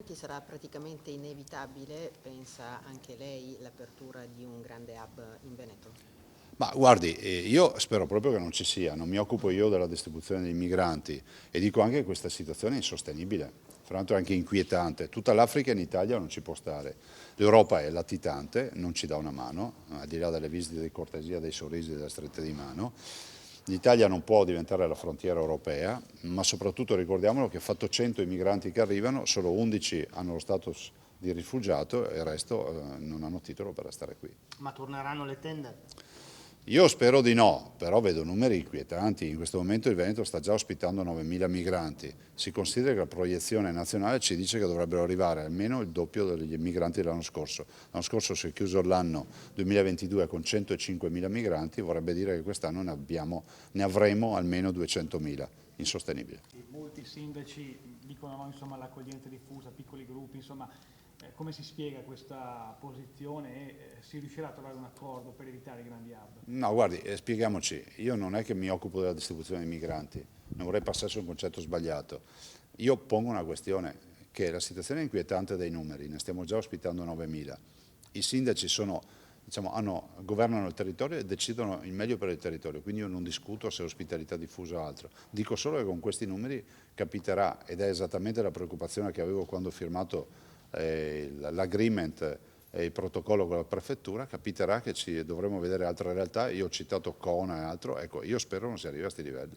Che sarà praticamente inevitabile, pensa anche lei, l'apertura di un grande hub in Veneto? Ma guardi, io spero proprio che non ci sia, non mi occupo io della distribuzione dei migranti e dico anche che questa situazione è insostenibile, fra l'altro è anche inquietante. Tutta l'Africa in Italia non ci può stare, l'Europa è latitante, non ci dà una mano, al di là delle visite di cortesia, dei sorrisi e delle strette di mano. L'Italia non può diventare la frontiera europea, ma soprattutto ricordiamolo che fatto 100 i migranti che arrivano, solo 11 hanno lo status di rifugiato e il resto non hanno titolo per restare qui. Ma torneranno le tende? Io spero di no, però vedo numeri inquietanti. In questo momento il Veneto sta già ospitando 9.000 migranti. Si considera che la proiezione nazionale ci dice che dovrebbero arrivare almeno il doppio degli migranti dell'anno scorso. L'anno scorso si è chiuso l'anno 2022 con 105.000 migranti, vorrebbe dire che quest'anno ne avremo almeno 200.000. Insostenibile. Molti sindaci dicono no, insomma, l'accoglienza diffusa, piccoli gruppi, insomma, come si spiega questa posizione e si riuscirà a trovare un accordo per evitare i grandi hub? No, guardi, spieghiamoci, io non è che mi occupo della distribuzione dei migranti, non vorrei passasse un concetto sbagliato. Io pongo una questione, che la situazione è inquietante dei numeri, ne stiamo già ospitando 9.000. I sindaci governano il territorio e decidono il meglio per il territorio, quindi io non discuto se ospitalità diffusa o altro. Dico solo che con questi numeri capiterà, ed è esattamente la preoccupazione che avevo quando ho firmato l'agreement e il protocollo con la prefettura, capiterà che ci dovremo vedere altre realtà. Io ho citato Cona e altro, ecco, io spero non si arrivi a questi livelli.